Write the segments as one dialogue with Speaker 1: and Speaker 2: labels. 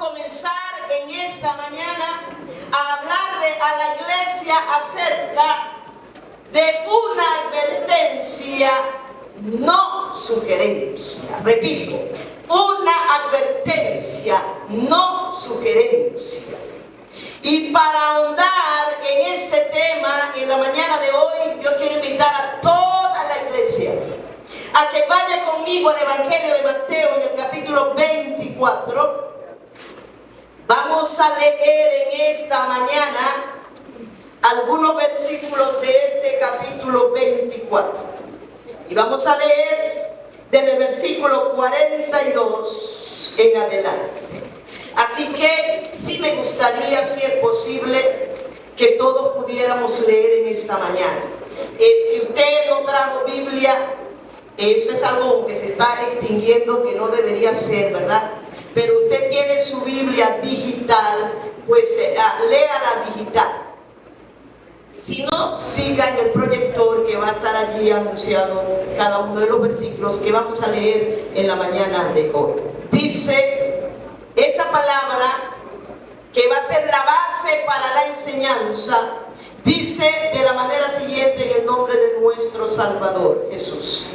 Speaker 1: Comenzar en esta mañana a hablarle a la iglesia acerca de una advertencia, no sugerencia. Repito, una advertencia, no sugerencia. Y para ahondar en este tema en la mañana de hoy, yo quiero invitar a toda la iglesia a que vaya conmigo al Evangelio de Mateo en el capítulo 24. Vamos a leer en esta mañana algunos versículos de este capítulo 24. Y vamos a leer desde el versículo 42 en adelante. Así que sí me gustaría, si es posible, que todos pudiéramos leer en esta mañana. Si usted no trajo Biblia, eso es algo que se está extinguiendo, que no debería ser, ¿verdad? Pero usted tiene su Biblia digital, pues léala digital. Si no, siga en el proyector que va a estar allí anunciado cada uno de los versículos que vamos a leer en la mañana de hoy. Dice esta palabra, que va a ser la base para la enseñanza, dice de la manera siguiente en el nombre de nuestro Salvador Jesús.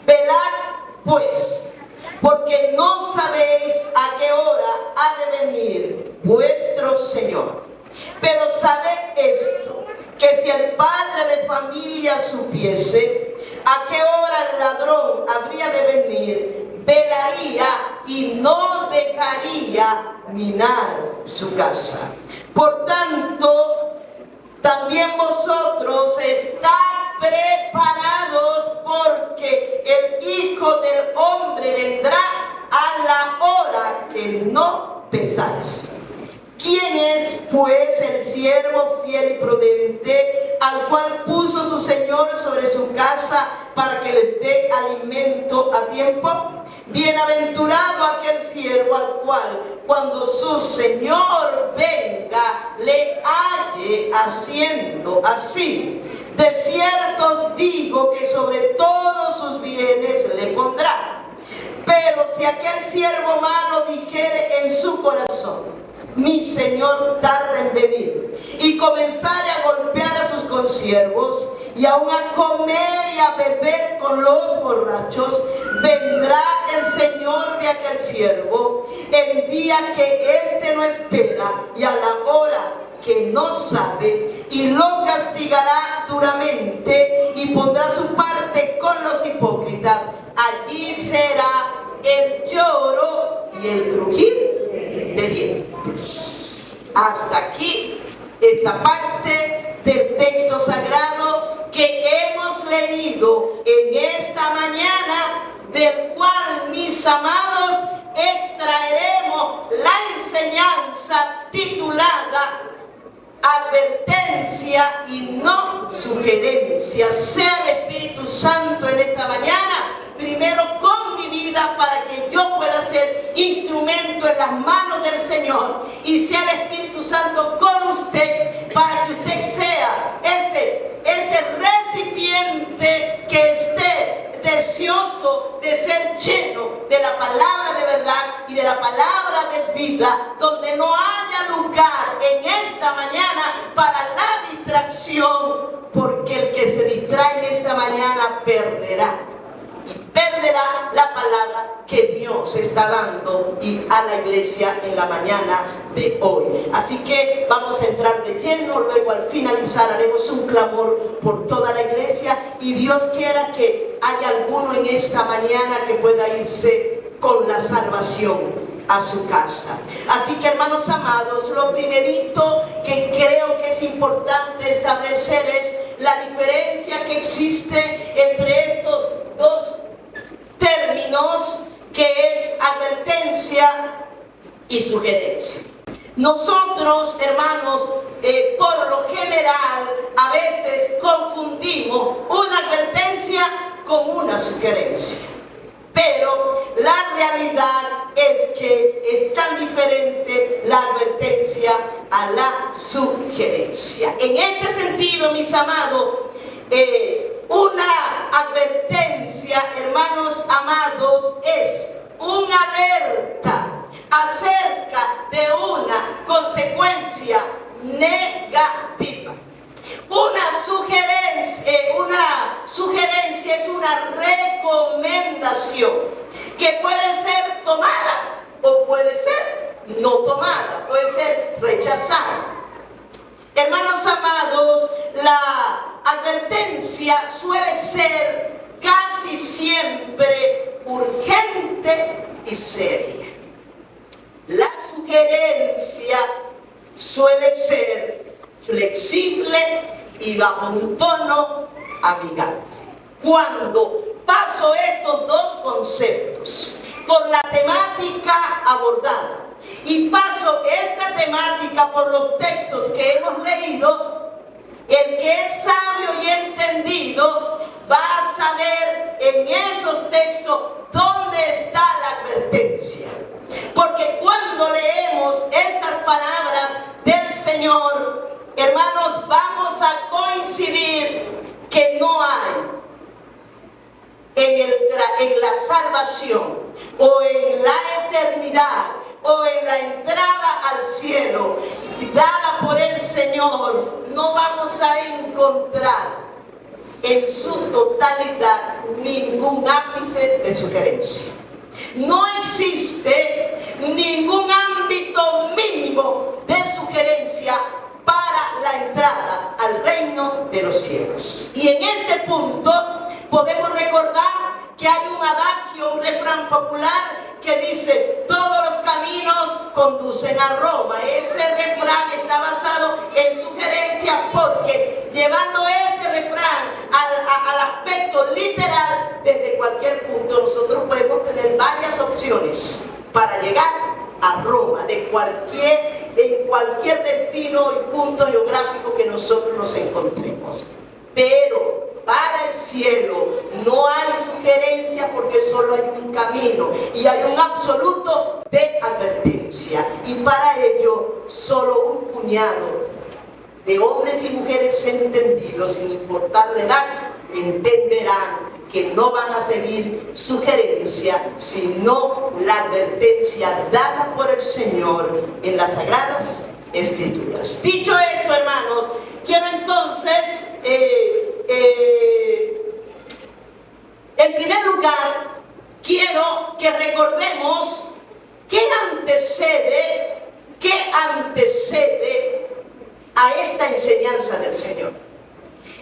Speaker 1: Velad pues, porque no sabéis a qué hora ha de venir vuestro Señor. Pero sabed esto, que si el padre de familia supiese a qué hora el ladrón habría de venir, velaría y no dejaría minar su casa. Por tanto, también vosotros estad preparados, porque el Hijo del Hombre vendrá a la hora que no pensáis. ¿Quién es, pues, el siervo fiel y prudente, al cual puso su Señor sobre su casa para que les dé alimento a tiempo? Bienaventurado aquel siervo al cual, cuando su Señor venga, le halle haciendo así. De cierto os digo que sobre todos sus bienes le pondrá. Pero si aquel siervo malo dijere en su corazón: mi Señor tarda en venir, y comenzare a golpear a sus consiervos, y aun a comer y a beber con los borrachos, vendrá el Señor de aquel siervo el día que éste no espera y a la hora que no sabe, y lo castigará duramente y pondrá su parte con los hipócritas. Allí será el lloro y el crujir de dientes. Hasta aquí esta parte del texto sagrado que hemos leído en esta mañana, del cual, mis amados, extraeremos la enseñanza titulada advertencia y no sugerencia. Sea el Espíritu Santo en esta mañana primero con mi vida, para que yo pueda ser instrumento en las manos del Señor, y sea el Espíritu Santo con usted, para que usted sea ese recipiente que esté deseoso de ser lleno de la palabra de verdad y de la palabra de vida, donde no haya lugar en esta mañana para la distracción, porque el que se distrae en esta mañana perderá. Y perderá la palabra que Dios está dando y a la iglesia en la mañana de hoy. Así que vamos a entrar de lleno. Luego, al finalizar, haremos un clamor por toda la iglesia, y Dios quiera que haya alguno en esta mañana que pueda irse con la salvación a su casa. Así que, hermanos amados, lo primerito que creo que es importante establecer es la diferencia que existe entre estos dos términos, que es advertencia y sugerencia. Nosotros, hermanos, por lo general, a veces confundimos una advertencia con una sugerencia. Pero la realidad es que es tan diferente la advertencia a la sugerencia. En este sentido, mis amados, una advertencia, hermanos amados, es una alerta acerca rechazar. Hermanos amados, la advertencia suele ser casi siempre urgente y seria. La sugerencia suele ser flexible y bajo un tono amigable. Cuando paso estos dos conceptos por la temática abordada y paso esta temática por los textos que hemos leído, el que es sabio y entendido va a saber en esos textos dónde está la advertencia. Porque cuando leemos estas palabras del Señor, hermanos, vamos a coincidir que no hay en la salvación o en la eternidad o en la entrada al cielo dada por el Señor, no vamos a encontrar en su totalidad ningún ápice de sugerencia. No existe ningún ámbito mínimo de sugerencia para la entrada al reino de los cielos. Y en este punto podemos recordar que hay un adagio, un refrán popular que dice: todos los caminos conducen a Roma. Ese refrán está basado en sugerencias porque llevando ese refrán al aspecto literal, desde cualquier punto nosotros podemos tener varias opciones para llegar a Roma, en cualquier destino y punto geográfico que nosotros nos encontremos. Pero para el cielo no hay sugerencia porque solo hay un camino y hay un absoluto de advertencia. Y para ello solo un puñado de hombres y mujeres entendidos, sin importar la edad, entenderán que no van a seguir sugerencia, sino la advertencia dada por el Señor en las Sagradas Escrituras. Dicho esto, hermanos, quiero entonces, en primer lugar, quiero que recordemos qué antecede a esta enseñanza del Señor.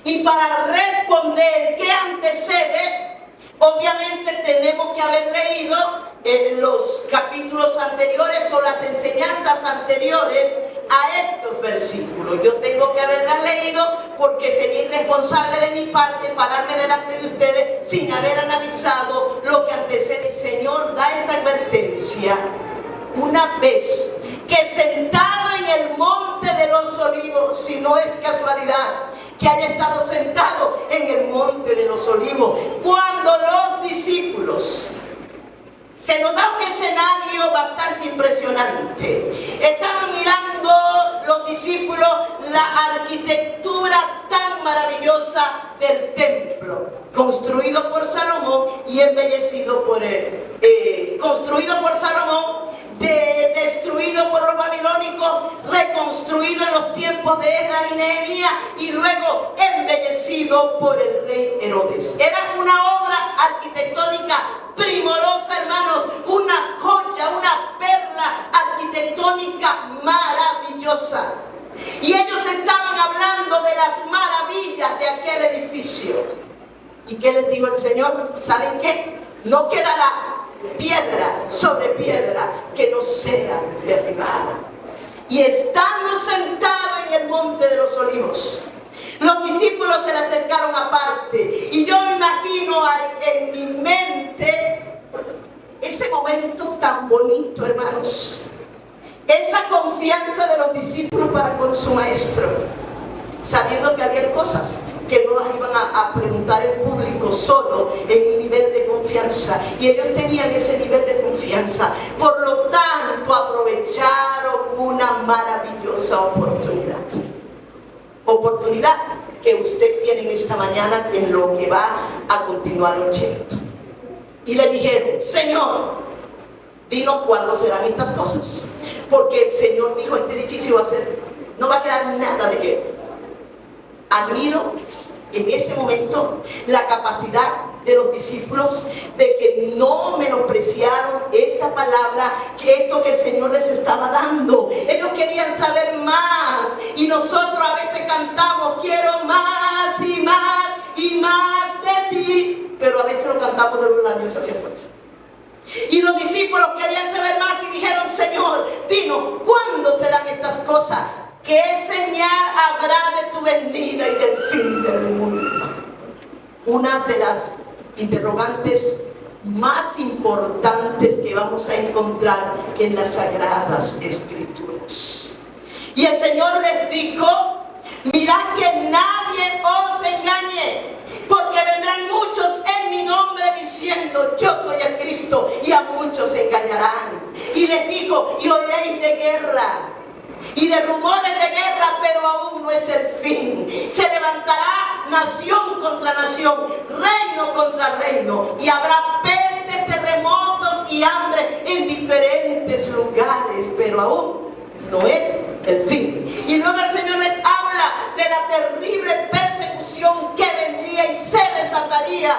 Speaker 1: Y para responder qué antecede, obviamente tenemos que haber leído en los capítulos anteriores o las enseñanzas anteriores a estos versículos. Yo tengo que haberlas leído porque sería irresponsable de mi parte pararme delante de ustedes sin haber analizado lo que antecede. El Señor da esta advertencia una vez que sentado en el monte de los olivos, si no es casualidad que haya estado sentado en el monte de los olivos, cuando los discípulos, se nos da un escenario bastante impresionante. Estaban mirando los discípulos la arquitectura tan maravillosa del templo, construido por Salomón y embellecido por él. Construido por Salomón, destruido por los babilónicos, reconstruido en los tiempos de Esdras y Nehemías y luego embellecido por el rey Herodes. Era una obra arquitectónica primorosa, hermanos, una joya, una perla arquitectónica maravillosa. Y ellos estaban hablando de las maravillas de aquel edificio. ¿Y qué les dijo el Señor? ¿Saben qué? No quedará piedra sobre piedra que no sea derribada. Y estando sentados en el monte de los olivos, los discípulos se le acercaron aparte, y yo me imagino en mi mente ese momento tan bonito, hermanos, esa confianza de los discípulos para con su maestro, sabiendo que había cosas que no las iban a preguntar en público, solo en un nivel de confianza, y ellos tenían ese nivel de confianza. Por lo tanto, aprovecharon una maravillosa oportunidad que usted tiene en esta mañana en lo que va a continuar oyendo. Y le dijeron: Señor, dinos cuándo serán estas cosas, porque el Señor dijo: este edificio no va a quedar nada de él. Admiro en ese momento la capacidad de los discípulos de que no menospreciaron esta palabra, que esto que el Señor les estaba dando. Ellos querían saber andamos de los labios hacia afuera. Y los discípulos querían saber más y dijeron: Señor, dinos, ¿cuándo serán estas cosas? ¿Qué señal habrá de tu venida y del fin del mundo? Una de las interrogantes más importantes que vamos a encontrar en las Sagradas Escrituras. Y el Señor les dijo: mirad que nadie os engañe, porque vendrán muchos en mi nombre diciendo: yo soy el Cristo, y a muchos se engañarán. Y les dijo: y oiréis de guerra y de rumores de guerra, pero aún no es el fin. Se levantará nación contra nación, reino contra reino, y habrá pestes, terremotos y hambre en diferentes lugares, pero aún no es el fin. Y luego el Señor les habla de la terrible persecución que vendría y se desataría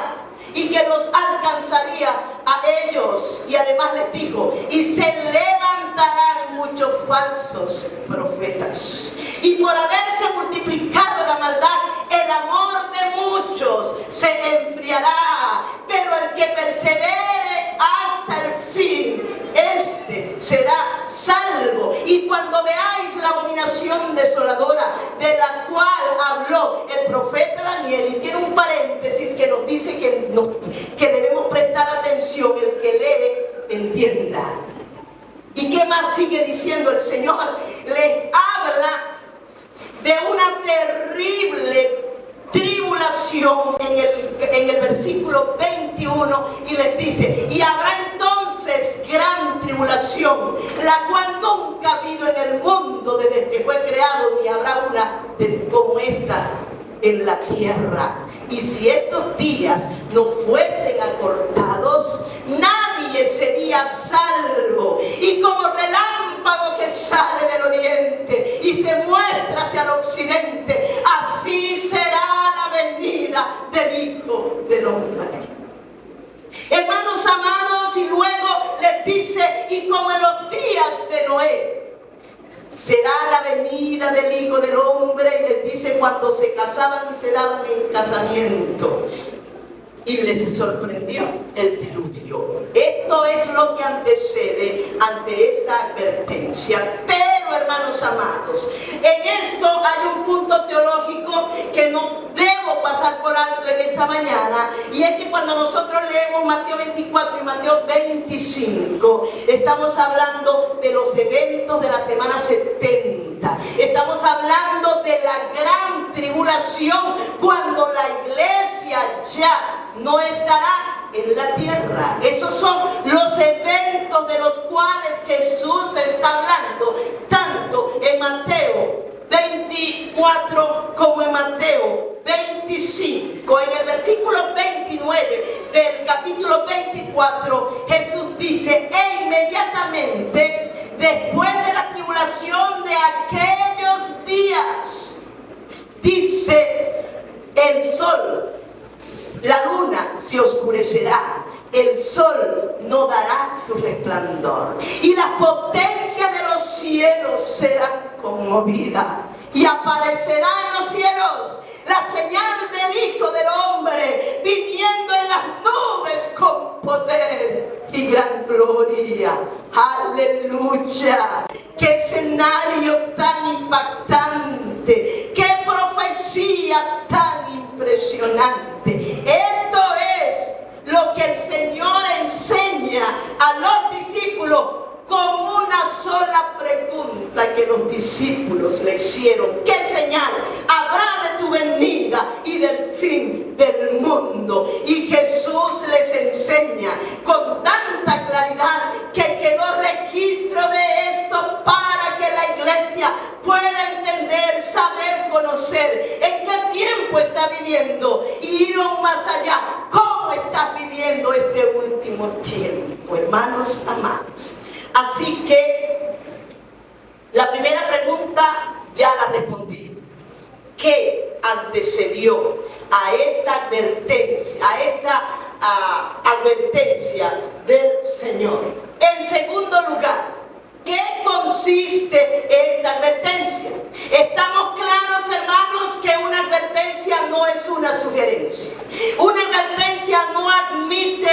Speaker 1: y que los alcanzaría a ellos. Y además les dijo: y se levantarán muchos falsos profetas. Y por haberse multiplicado la maldad, el amor de muchos se enfriará. Pero el que persevere hasta el fin, este será salvo. Y cuando veáis la abominación desoladora de la cual habló el profeta Daniel, y tiene un paréntesis que nos dice que debemos prestar atención, el que lee entienda. ¿Y qué más sigue diciendo el Señor? Les habla de una terrible tribulación en el versículo 21, y les dice: y habrá entonces gran tribulación, la cual nunca ha habido en el mundo desde que fue creado, ni habrá una como esta en la tierra. Y si estos días no fuesen acortados, nadie sería salvo. Y como relámpago que sale del oriente y se muestra hacia el occidente, así será la venida del Hijo del Hombre. Hermanos amados, y luego les dice: y como en los días de Noé, será la venida del Hijo del Hombre. Y les dice: cuando se casaban y se daban en casamiento. Y les sorprendió el diluvio. Esto es lo que antecede ante esta advertencia. Pero, hermanos amados, en esto hay un punto teológico que no debo pasar por alto en esta mañana. Y es que cuando nosotros leemos Mateo 24 y Mateo 25, estamos hablando de los eventos de la semana 70. Estamos hablando de la gran tribulación, cuando la iglesia ya no estará en la tierra. Esos son los eventos de los cuales Jesús está hablando, tanto en Mateo 24 como en Mateo 25. En el versículo 29 del capítulo 24, Jesús dice: e inmediatamente después de la tribulación de aquellos días, dice, el sol, la luna se oscurecerá, el sol no dará su resplandor, y la potencia de los cielos será conmovida, y aparecerá en los cielos la señal del Hijo del Hombre, viniendo en las nubes con poder y gran gloria. ¡Aleluya! ¡Qué escenario tan impactante! ¡Qué profecía tan impresionante! Esto es lo que el Señor enseña a los discípulos con una sola pregunta que los discípulos le hicieron: ¿qué señal habrá de tu venida y del fin del mundo? Y Jesús les enseña con tanta claridad que quedó registro de esto para que la iglesia pueda entender, saber, conocer en qué tiempo está viviendo y ir aún más allá, cómo está viviendo este último tiempo, hermanos amados. Así que la primera pregunta ya la respondí. ¿Qué antecedió a esta advertencia del Señor? En segundo lugar, ¿qué consiste esta advertencia? Estamos claros, hermanos, que una advertencia no no es una sugerencia. Una advertencia no admite,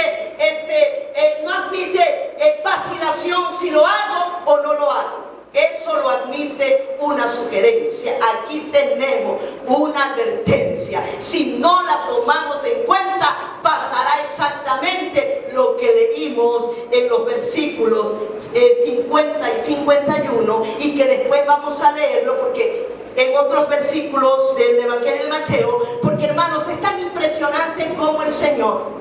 Speaker 1: vacilación si lo hago o no lo hago. Eso lo admite una sugerencia. Aquí tenemos una advertencia. Si no la tomamos en cuenta, pasará exactamente lo que leímos en los versículos 50 y 51, y que después vamos a leerlo porque en otros versículos del Evangelio de Mateo, porque hermanos, es tan impresionante como el Señor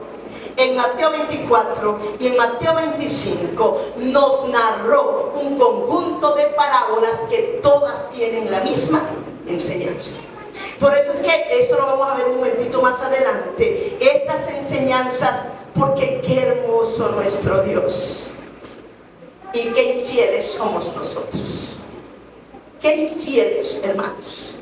Speaker 1: en Mateo 24 y en Mateo 25 nos narró un conjunto de parábolas que todas tienen la misma enseñanza. Por eso es que eso lo vamos a ver un momentito más adelante, estas enseñanzas, porque qué hermoso nuestro Dios y qué infieles somos nosotros. Qué infieles, hermanos.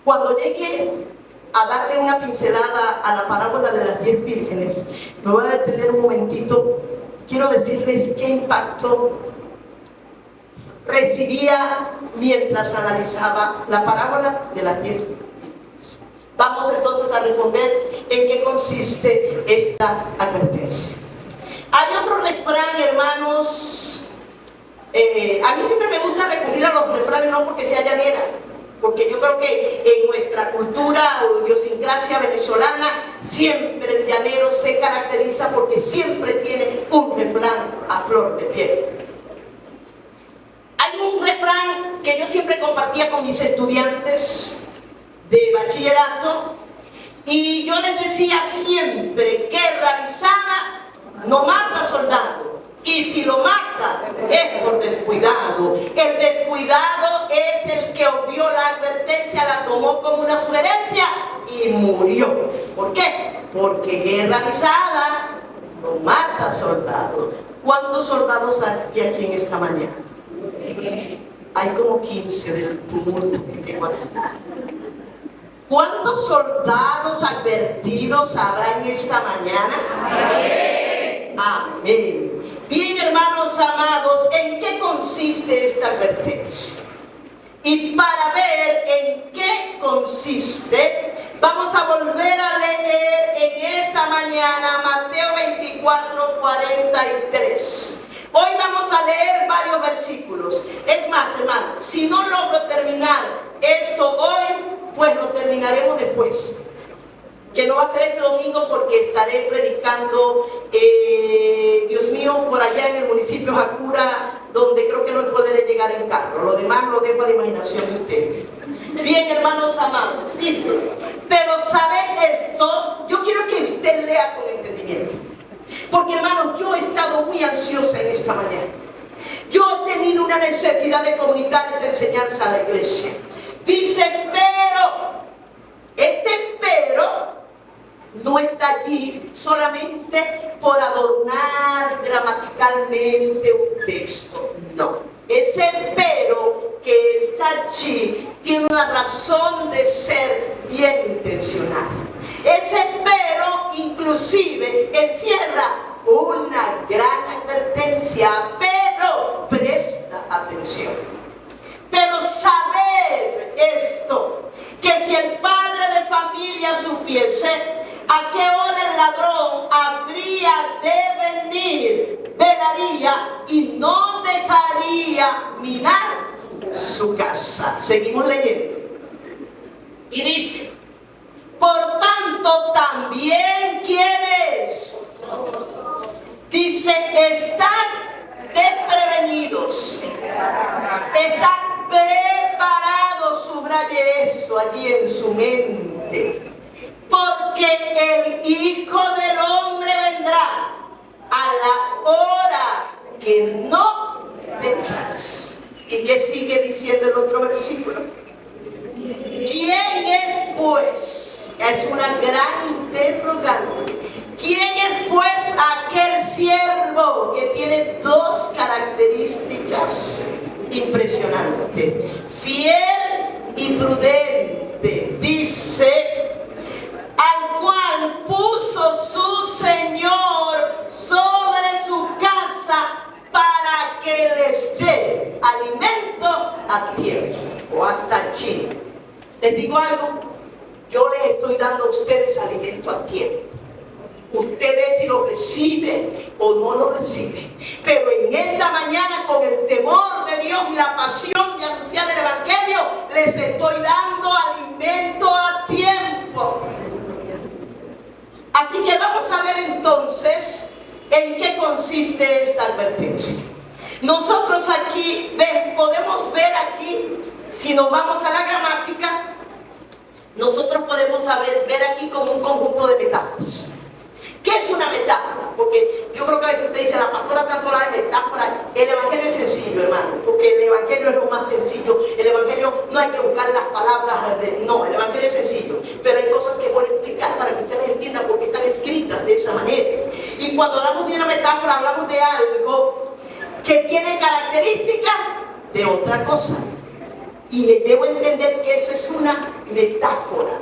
Speaker 1: Cuando llegue a darle una pincelada a la parábola de las 10 vírgenes, me voy a detener un momentito. Quiero decirles qué impacto recibía mientras analizaba la parábola de las 10 vírgenes. Vamos entonces a responder en qué consiste esta advertencia. Hay otro refrán, hermanos. A mí siempre me gusta recurrir a los refranes, no porque sea llanera, porque yo creo que en nuestra cultura o idiosincrasia venezolana siempre el llanero se caracteriza porque siempre tiene un refrán a flor de piel. Hay un refrán que yo siempre compartía con mis estudiantes de bachillerato, y yo les decía siempre: guerra avisada no mata soldado, y si lo mata es por descuidado. El descuidado es el que obvió la advertencia, la tomó como una sugerencia y murió. ¿Por qué? Porque guerra avisada no mata soldado. ¿Cuántos soldados hay aquí en esta mañana? Hay como 15 del tumulto que tengo aquí. ¿Cuántos soldados advertidos habrá en esta mañana? Amén. Bien, hermanos amados, ¿en qué consiste esta advertencia? Y para ver en qué consiste, vamos a volver a leer en esta mañana Mateo 24, 43. Hoy vamos a leer varios versículos. Es más, hermanos, si no logro terminar esto hoy, pues lo terminaremos después, que no va a ser este domingo porque estaré predicando, Dios mío, por allá en el municipio de Jacura, donde creo que no podré llegar en carro. Lo demás lo dejo a la imaginación de ustedes. Bien, hermanos amados, dice: pero sabed esto. Yo quiero que usted lea con entendimiento, porque, hermanos, yo he estado muy ansiosa en esta mañana. Yo he tenido una necesidad de comunicar esta enseñanza a la iglesia. Dice: pero, este pero no está allí solamente por adornar gramaticalmente un texto. No, ese pero que está allí tiene una razón de ser bien intencional. Ese pero inclusive encierra una gran advertencia, pero presta atención. Pero sabed esto, que si el padre de familia supiese a qué hora el ladrón habría de venir, velaría y no dejaría minar su casa. Seguimos leyendo. Y dice: por tanto también quieres. Dice: estad desprevenidos, estad preparados, subraye eso allí en su mente, porque el Hijo del Hombre vendrá a la hora que no pensáis. ¿Y qué sigue diciendo el otro versículo? ¿Quién es pues? Es una gran interrogante. ¿Quién es pues aquel siervo que tiene dos características impresionantes? Fiel y prudente. Dice: al cual puso su Señor sobre su casa para que les dé alimento a tiempo. O hasta allí. Les digo algo, yo les estoy dando a ustedes alimento a tiempo. Usted ve si lo recibe o no lo recibe. Pero en esta mañana, con el temor de Dios y la pasión de anunciar el Evangelio, les estoy dando alimento a tiempo. Así que vamos a ver entonces en qué consiste esta advertencia. Nosotros aquí podemos ver aquí, si nos vamos a la gramática, nosotros podemos ver aquí como un conjunto de metáforas. ¿Qué es una metáfora? Porque yo creo que a veces usted dice, la pastora tanto habla de metáfora. El Evangelio es sencillo, hermano, porque el Evangelio es lo más sencillo. El Evangelio no hay que buscar las palabras, no, el Evangelio es sencillo. Pero hay cosas que voy a explicar para que ustedes entiendan por qué están escritas de esa manera. Y cuando hablamos de una metáfora, hablamos de algo que tiene características de otra cosa. Y debo entender que eso es una metáfora.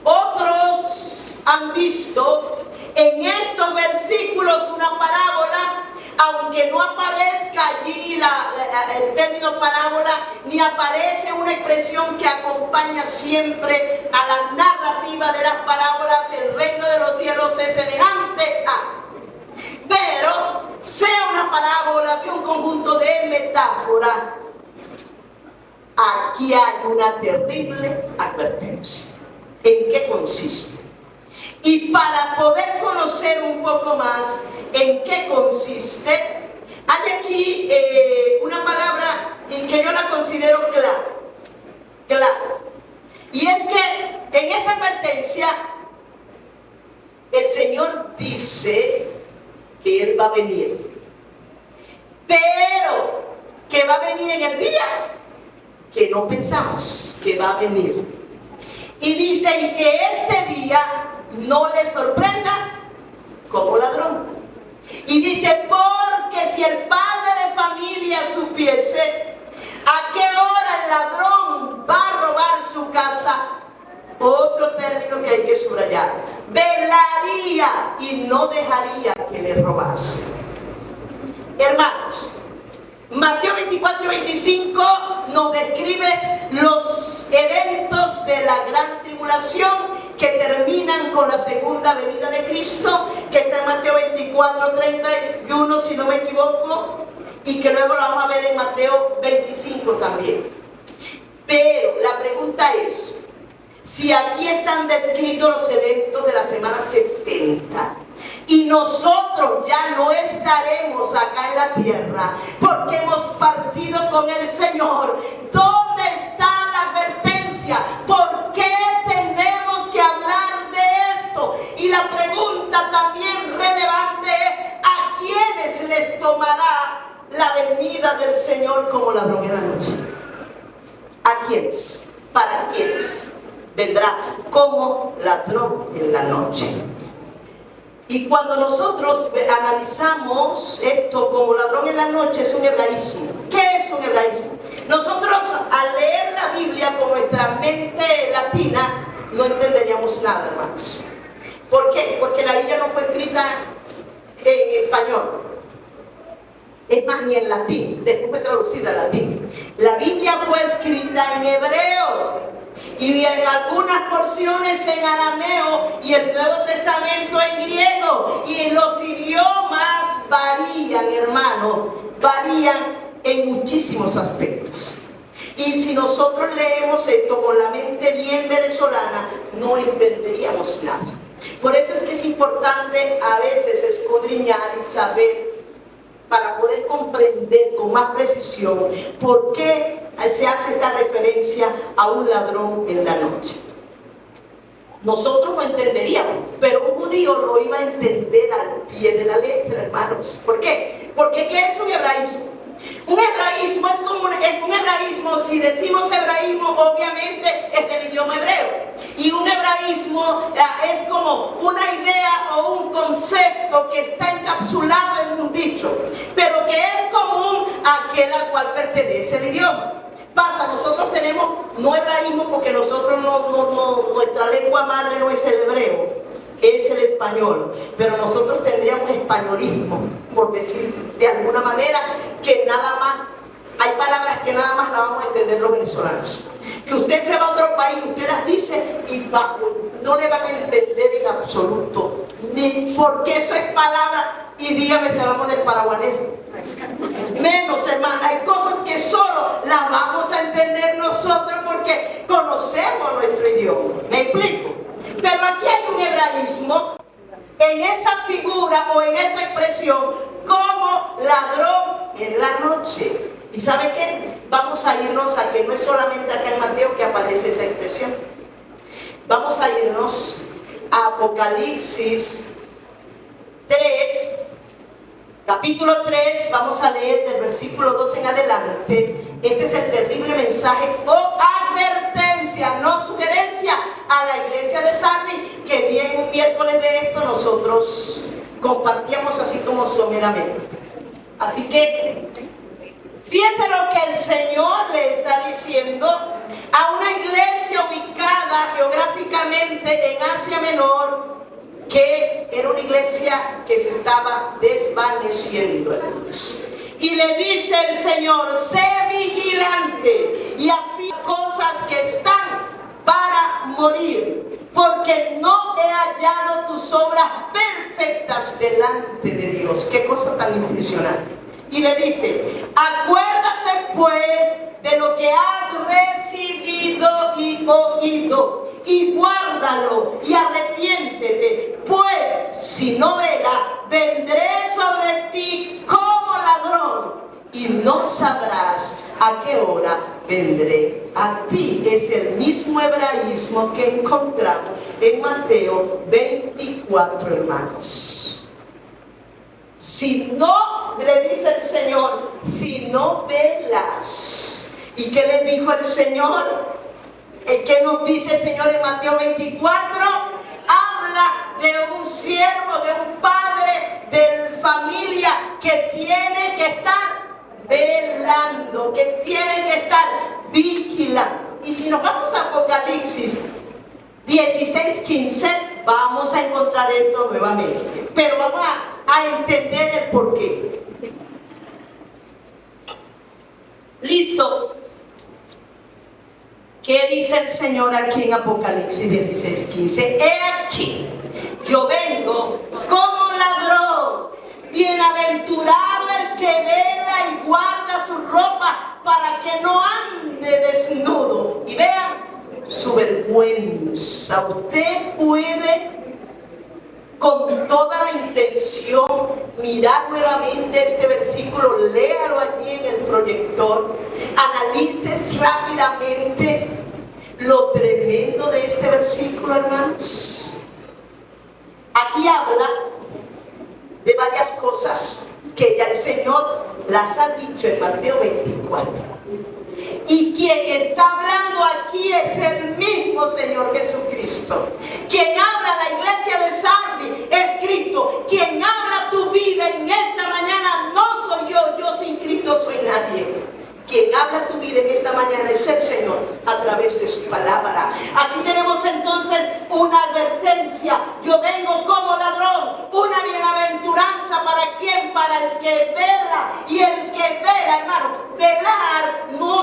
Speaker 1: Otros han visto en estos versículos una parábola, aunque no aparezca allí el término parábola, ni aparece una expresión que acompaña siempre a la narrativa de las parábolas. El reino de los cielos es semejante a. Pero, sea una parábola, sea un conjunto de metáforas, aquí hay una terrible advertencia. ¿En qué consiste? Y para poder conocer un poco más en qué consiste, hay aquí una palabra que yo la considero clara. Y es que en esta advertencia el Señor dice que Él va a venir, pero que va a venir en el día que no pensamos que va a venir. Y dice, y que este día no le sorprenda como ladrón. Y dice, porque si el padre de familia supiese a qué hora el ladrón va a robar su casa, otro término que hay que subrayar, velaría y no dejaría que le robase. Hermanos, Mateo 24 y 25 nos describe los eventos de la gran tribulación que terminan con la segunda venida de Cristo, que está en Mateo 24, 31, si no me equivoco, y que luego la vamos a ver en Mateo 25 también. Pero la pregunta es, si aquí están descritos los eventos de la semana 70, y nosotros ya no estaremos acá en la tierra porque hemos partido con el Señor, ¿dónde está la advertencia? ¿Por qué tenemos que hablar de esto? Y la pregunta también relevante es, ¿a quiénes les tomará la venida del Señor como ladrón en la noche? ¿A quiénes? ¿Para quiénes? Vendrá como ladrón en la noche. Y cuando nosotros analizamos esto como ladrón en la noche, es un hebraísmo. ¿Qué es un hebraísmo? Nosotros, al leer la Biblia con nuestra mente latina, no entenderíamos nada, hermanos. ¿Por qué? Porque la Biblia no fue escrita en español. Es más, ni en latín. Después fue traducida al latín. La Biblia fue escrita en hebreo, y en algunas porciones en arameo, y el Nuevo Testamento en griego. Y los idiomas varían, hermano, varían en muchísimos aspectos. Y si nosotros leemos esto con la mente bien venezolana, no entenderíamos nada. Por eso es que es importante a veces escudriñar y saber, para poder comprender con más precisión por qué se hace esta referencia a un ladrón en la noche. Nosotros lo entenderíamos, pero un judío lo iba a entender al pie de la letra, hermanos. ¿Por qué? Porque ¿qué es un hebraísmo? Un hebraísmo es como un hebraísmo, si decimos hebraísmo, obviamente es del idioma hebreo. Y un hebraísmo es como una idea o un concepto que está encapsulado en un dicho, pero que es común a aquel al cual pertenece el idioma. Pasa, nosotros tenemos no hebraísmo porque nosotros nuestra lengua madre no es el hebreo, es el español, pero nosotros tendríamos españolismo, por decir de alguna manera, que nada más, hay palabras que nada más la vamos a entender los venezolanos. que usted se va a otro país, usted las dice y no le van a entender en absoluto, ni porque eso es palabra, y dígame si hablamos del paraguanero. Menos, hermana, hay cosas que solo las vamos a entender nosotros porque conocemos nuestro idioma. ¿Me explico? Pero aquí hay un hebraísmo en esa figura o en esa expresión como ladrón en la noche. ¿Y sabe qué? Vamos a irnos a que no es solamente acá en Mateo que aparece esa expresión. Vamos a irnos a Apocalipsis 3, capítulo 3, vamos a leer del versículo 2 en adelante. Este es el terrible mensaje o advertencia, no sugerencia, a la iglesia de Sardis, que bien un miércoles de esto nosotros compartíamos así como someramente. Así que fíjese lo que el Señor le está diciendo a una iglesia ubicada geográficamente en Asia Menor, que era una iglesia que se estaba desvaneciendo, hermanos. Y le dice el Señor: sé vigilante y afirma cosas que están para morir, porque no he hallado tus obras perfectas delante de Dios. Qué cosa tan impresionante. Y le dice: acuérdate pues de lo que has recibido y oído, y guárdalo y arrepiéntete, pues si no verá, vendré sobre ti como ladrón y no sabrás a qué hora vendré a ti. Es el mismo hebraísmo que encontramos en Mateo 24, hermanos. Si no, le dice el Señor, si no velas. ¿Y qué le dijo el Señor? ¿Qué nos dice el Señor en Mateo 24? Habla de un siervo, de un padre de familia que tiene que estar velando, que tiene que estar vigilando. Y si nos vamos a Apocalipsis 16:15, vamos a encontrar esto nuevamente. Pero vamos a entender el porqué. ¿Listo? ¿Qué dice el Señor aquí en Apocalipsis 16:15? He aquí, yo vengo como ladrón. Bienaventurado el que vela y guarda su ropa para que no ande desnudo. Y vean su vergüenza. Usted puede, con toda la intención, mirar nuevamente este versículo, léalo allí en el proyector, analices rápidamente lo tremendo de este versículo, hermanos. Aquí habla de varias cosas que ya el Señor las ha dicho en Mateo 24. Y quien está hablando aquí es el mismo Señor Jesucristo. Quien habla a la iglesia de Sardis es Cristo. Quien habla tu vida en esta mañana no soy yo. Yo sin Cristo soy nadie. Quien habla tu vida en esta mañana es el Señor a través de su palabra. Aquí tenemos entonces una advertencia. Yo vengo como ladrón. Una bienaventuranza para quien, para el que vela. Y el que vela, hermano, velar no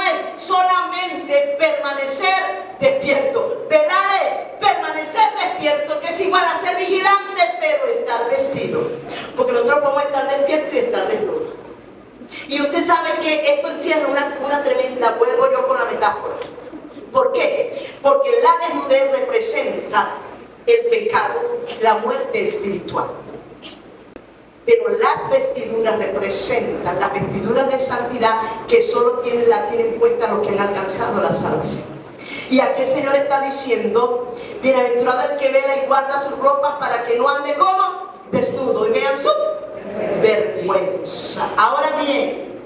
Speaker 1: es solamente permanecer despierto. Velar es permanecer despierto, que es igual a ser vigilante, pero estar vestido. Porque nosotros podemos estar despiertos y estar desnudos. Y usted sabe que esto encierra una tremenda, vuelvo yo con la metáfora. ¿Por qué? Porque la desnudez representa el pecado, la muerte espiritual. Pero las vestiduras representan las vestiduras de santidad que solo la tienen puesta los que han alcanzado la salvación. Y aquí el Señor está diciendo: bienaventurado el que vela y guarda sus ropas para que no ande como desnudo. Y vean su vergüenza. Ahora bien,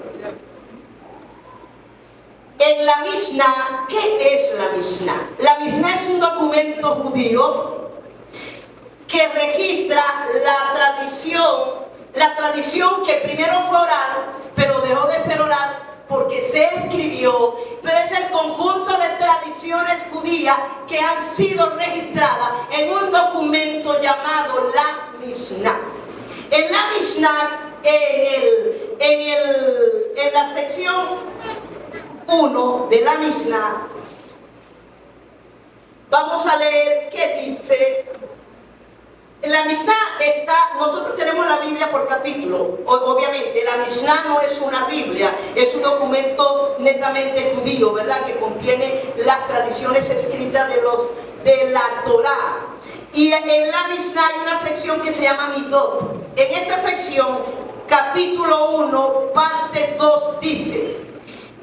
Speaker 1: en la Mishnah, ¿qué es la Mishnah? La Mishnah es un documento judío que registra la tradición que primero fue oral, pero dejó de ser oral porque se escribió, pero es el conjunto de tradiciones judías que han sido registradas en un documento llamado la Mishnah. En la Mishnah, en la sección 1 de la Mishnah, vamos a leer qué dice. En la Mishnah está, nosotros tenemos la Biblia por capítulo. Obviamente, la Mishnah no es una Biblia, es un documento netamente judío, ¿verdad? Que contiene las tradiciones escritas de la Torá. Y en la Mishnah hay una sección que se llama Midot. En esta sección, capítulo 1, parte 2, dice,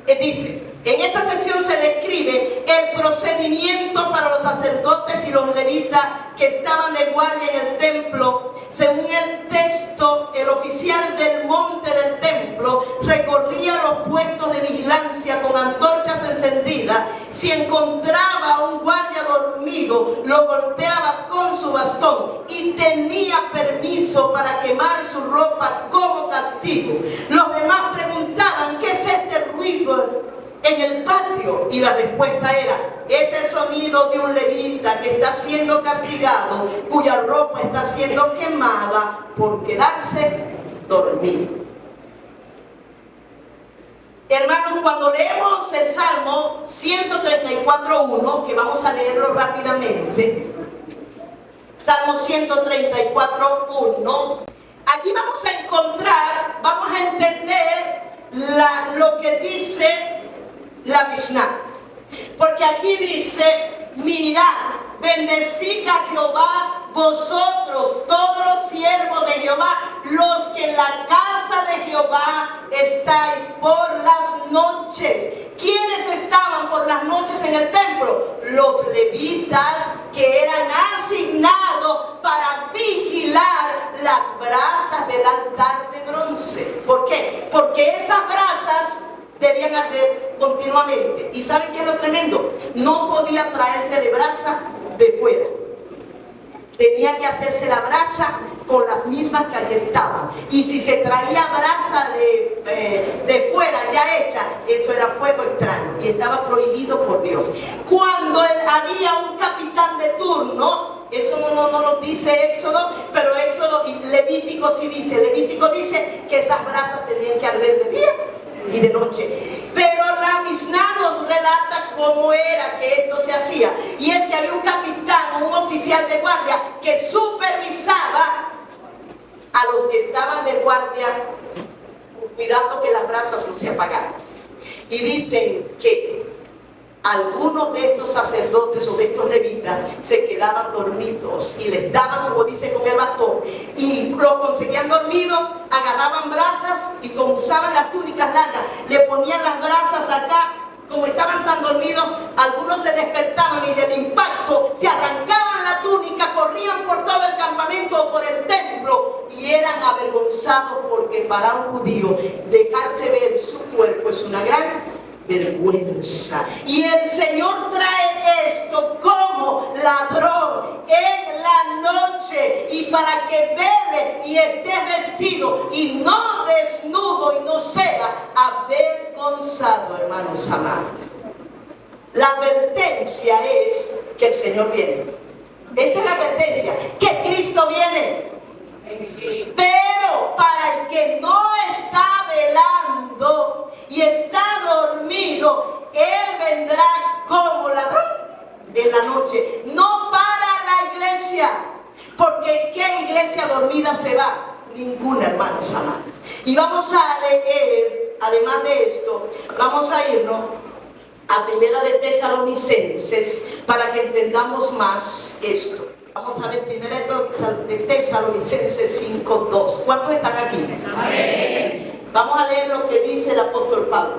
Speaker 1: en esta sección se describe el procedimiento para los sacerdotes y los levitas que estaban de guardia en el templo. Según el texto, el oficial del monte del templo recorría los puestos de vigilancia con antorchas encendidas. Si encontraba a un guardia dormido, lo golpeaba con su bastón y tenía permiso para quemar su ropa como castigo. Los demás preguntaban: ¿qué es este ruido en el patio? Y la respuesta era: es el sonido de un levita que está siendo castigado, cuya ropa está siendo quemada por quedarse dormido. Hermanos, cuando leemos el Salmo 134.1, que vamos a leerlo rápidamente, Salmo 134.1, aquí vamos a encontrar, vamos a entender lo que dice la Mishnah. Porque aquí dice: mirad, bendecid a Jehová vosotros, todos los siervos de Jehová, los que en la casa de Jehová estáis por las noches. ¿Quiénes estaban por las noches en el templo? Los levitas, que eran asignados para vigilar las brasas del altar de bronce. ¿Por qué? Porque esas brasas debían arder continuamente. ¿Y saben qué es lo tremendo? No podía traerse de brasa de fuera. Tenía que hacerse la brasa con las mismas que allí estaban. Y si se traía brasa de fuera ya hecha, eso era fuego extraño y estaba prohibido por Dios. Cuando había un capitán de turno, eso no lo dice Éxodo, pero Éxodo y Levítico sí dice. Levítico dice que esas brasas tenían que arder de día y de noche. Pero la Mishnah nos relata cómo era que esto se hacía. Y es que había un capitán, un oficial de guardia, que supervisaba a los que estaban de guardia, cuidando que las brasas no se apagaran. Y dicen que algunos de estos sacerdotes o de estos levitas se quedaban dormidos y les daban, como dice, con el bastón, y lo conseguían dormidos, agarraban brasas y como usaban las túnicas largas, le ponían las brasas acá. Como estaban tan dormidos, algunos se despertaban y del impacto se arrancaban la túnica, corrían por todo el campamento o por el templo y eran avergonzados, porque para un judío dejarse ver su cuerpo es una gran vergüenza. Y el Señor trae esto como ladrón en la noche, y para que vele y esté vestido y no desnudo y no sea avergonzado, hermanos amados. La advertencia es que el Señor viene. Esa es la advertencia, que Cristo viene. Pero para el que no está velando y está dormido, Él vendrá como ladrón en la noche. No para la iglesia, porque ¿qué iglesia dormida se va? Ninguna, hermanos amados. Y vamos a leer, además de esto, vamos a irnos a Primera de Tesalonicenses para que entendamos más esto. Vamos a ver Primera de Tesalonicenses 5:2. ¿Cuántos están aquí? Amén. Vamos a leer lo que dice el apóstol Pablo.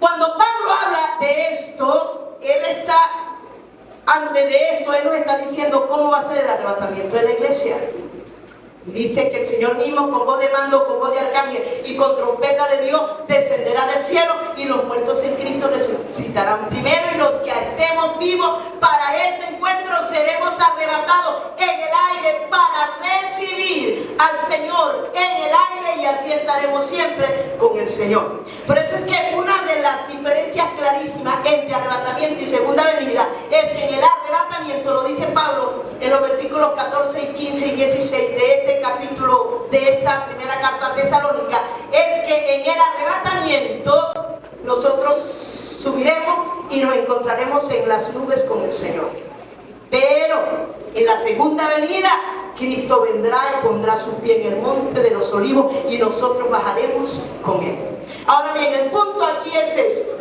Speaker 1: Cuando Pablo habla de esto, él está, antes de esto, él nos está diciendo cómo va a ser el arrebatamiento de la iglesia. Y dice que el Señor mismo, con voz de mando, con voz de arcángel y con trompeta de Dios, descenderá del cielo, y los muertos en Cristo resucitarán primero, y los que estemos vivos para este encuentro seremos arrebatados en el aire para recibir al Señor en el aire, y así estaremos siempre con el Señor. Por eso es que una de las diferencias clarísimas entre arrebatamiento y segunda venida es que en el arrebatamiento, lo dice Pablo en los versículos 14 y 15 y 16 de este capítulo de esta primera carta tesalónica, es que en el arrebatamiento nosotros las nubes con el Señor. Pero en la segunda venida, Cristo vendrá y pondrá su pie en el monte de los olivos y nosotros bajaremos con Él. Ahora bien, el punto aquí es esto.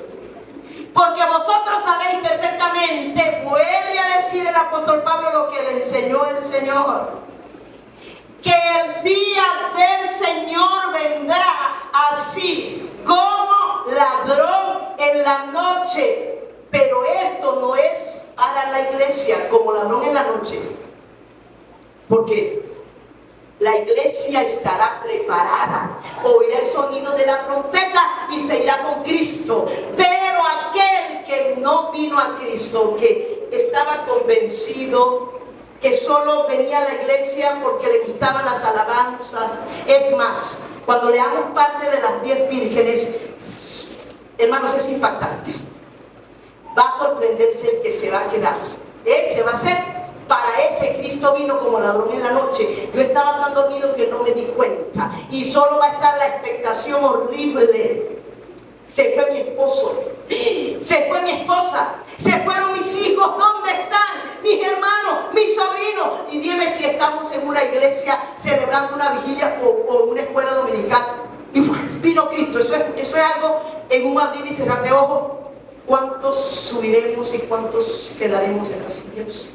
Speaker 1: Porque vosotros sabéis perfectamente, vuelve a decir el apóstol Pablo lo que le enseñó el Señor, que el día del Señor vendrá así como ladrón en la noche. Pero esto no es para la iglesia como ladrón en la noche, porque la iglesia estará preparada, oirá el sonido de la trompeta y se irá con Cristo. Pero aquel que no vino a Cristo, que estaba convencido que solo venía a la iglesia porque le gustaban las alabanzas, es más, cuando leamos parte de las 10 vírgenes, hermanos, es impactante. Va a sorprenderse el que se va a quedar. Ese va a ser. Para ese Cristo vino como ladrón en la noche. Yo estaba tan dormido que no me di cuenta. Y solo va a estar la expectación horrible. Se fue mi esposo. Se fue mi esposa. Se fueron mis hijos. ¿Dónde están? Mis hermanos, mis sobrinos. Y dime si estamos en una iglesia celebrando una vigilia o una escuela dominical. Y vino Cristo. Eso es algo en un abrir y cerrar de ojos. ¿Cuántos subiremos y cuántos quedaremos en las sillas?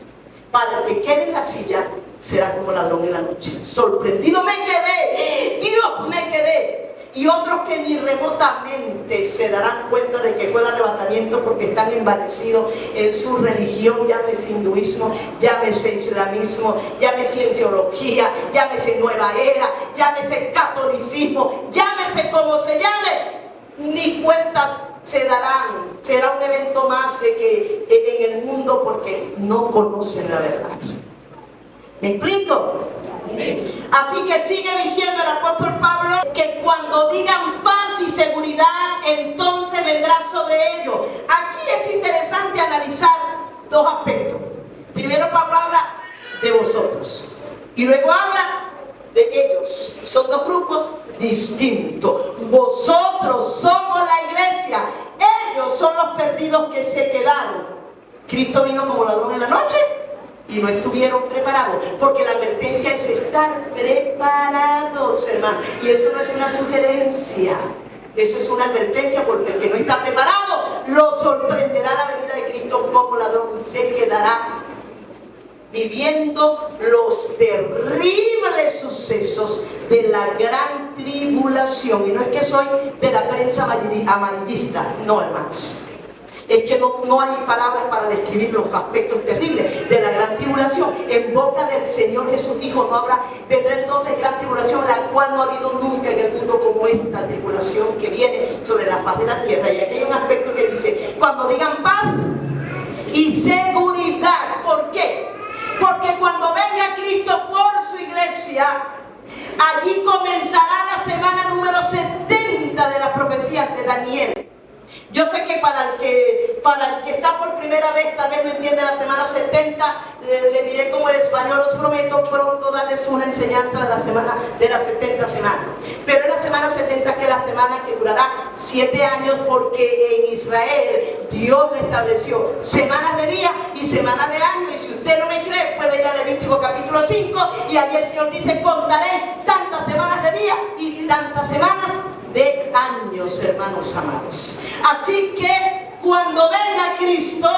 Speaker 1: Para el que quede en la silla, será como ladrón en la noche. Sorprendido me quedé, Dios me quedé. Y otros que ni remotamente se darán cuenta de que fue el arrebatamiento porque están envanecidos en su religión, llámese hinduismo, llámese islamismo, llámese cienciología, llámese nueva era, llámese catolicismo, llámese como se llame, ni cuenta se darán. Será un evento más de que en el mundo porque no conocen la verdad. ¿Me explico? Así que sigue diciendo el apóstol Pablo que cuando digan paz y seguridad, entonces vendrá sobre ellos. Aquí es interesante analizar dos aspectos. Primero Pablo habla de vosotros y luego habla de ellos. Son dos grupos distintos. Vosotros somos la iglesia. Ellos son los perdidos que se quedaron. Cristo vino como ladrón en la noche y no estuvieron preparados, porque la advertencia es estar preparados, hermanos. Y eso no es una sugerencia, eso es una advertencia, porque el que no está preparado lo sorprenderá la venida de Cristo como ladrón y se quedará viviendo los terribles sucesos de la gran tribulación. Y no es que soy de la prensa amarillista, no, hermanos. Es que no hay palabras para describir los aspectos terribles de la gran tribulación. En boca del Señor Jesús dijo, vendrá entonces gran tribulación, la cual no ha habido nunca en el mundo como esta tribulación que viene sobre la faz de la tierra. Y aquí hay un aspecto que dice, cuando digan paz y seguridad. ¿Por qué? Porque cuando venga Cristo por su iglesia, allí comenzará la semana número 70 de las profecías de Daniel. Yo sé que para el que está por primera vez, tal vez no entiende la semana 70, le diré como el español, os prometo pronto darles una enseñanza de la semana de las 70 semanas. Pero es la semana 70 que es la semana que durará 7 años, porque en Israel Dios le estableció semanas de día y semanas de año. Y si usted no me cree, puede ir a Levítico capítulo 5 y allí el Señor dice, contaré tantas semanas de día y tantas semanas de años, hermanos amados. Así que cuando venga Cristo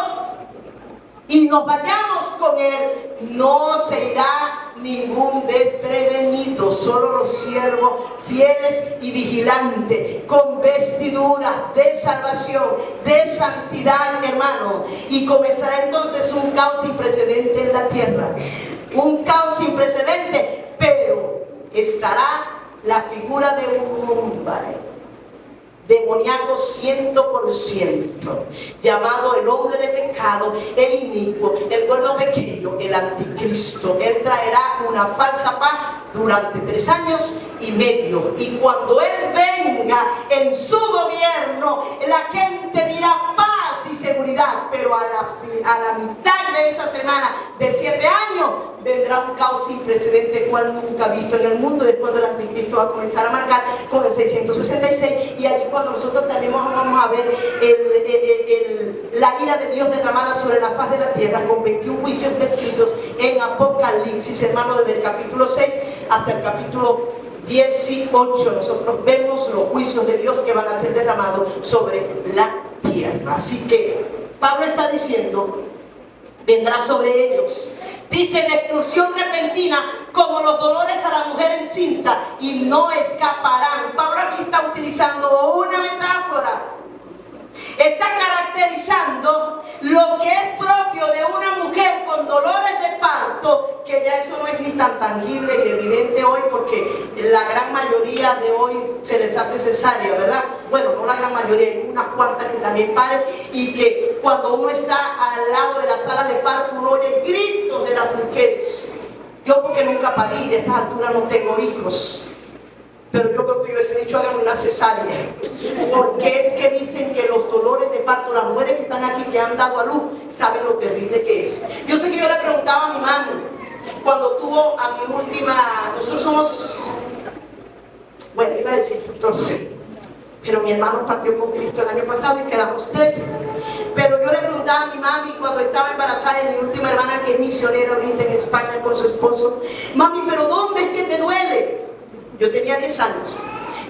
Speaker 1: y nos vayamos con Él, no se irá ningún desprevenido, solo los siervos fieles y vigilantes, con vestiduras de salvación, de santidad, hermano. Y comenzará entonces un caos sin precedente en la tierra. Un caos sin precedente, pero estará la figura de un hombre demoníaco 100%, llamado el hombre de pecado, el inicuo, el cuerno pequeño, el anticristo. Él traerá una falsa paz durante 3 años y medio. Y cuando Él venga en su gobierno, la gente dirá paz y seguridad seguridad, pero a la mitad de esa semana de 7 años vendrá un caos sin precedente cual nunca visto en el mundo. Después del anticristo va a comenzar a marcar con el 666, y allí cuando nosotros también vamos a ver la ira de Dios derramada sobre la faz de la tierra, con 21 juicios descritos en Apocalipsis, hermanos, desde el capítulo 6 hasta el capítulo 18. Nosotros vemos los juicios de Dios que van a ser derramados sobre la tierra. Así que Pablo está diciendo, vendrá sobre ellos, dice, destrucción repentina como los dolores a la mujer encinta, y no escaparán. Pablo aquí está utilizando una metáfora. Está caracterizando lo que es propio de una mujer con dolores de parto, que ya eso no es ni tan tangible y evidente hoy, porque la gran mayoría de hoy se les hace cesárea, ¿verdad? Bueno, no la gran mayoría, hay unas cuantas que también paren, y que cuando uno está al lado de la sala de parto uno oye gritos de las mujeres. Yo, porque nunca parí, a estas alturas no tengo hijos, pero yo creo que yo les he dicho, hagan una cesárea, porque es que dicen que los dolores de parto, las mujeres que están aquí, que han dado a luz, saben lo terrible que es. Yo sé que yo le preguntaba a mi mami, cuando tuvo a mi última, nosotros somos, bueno, iba a decir 14, pero mi hermano partió con Cristo el año pasado y quedamos 13. Pero yo le preguntaba a mi mami cuando estaba embarazada de mi última hermana, que es misionera ahorita en España con su esposo, mami, pero ¿dónde es que te duele? Yo tenía 10 años.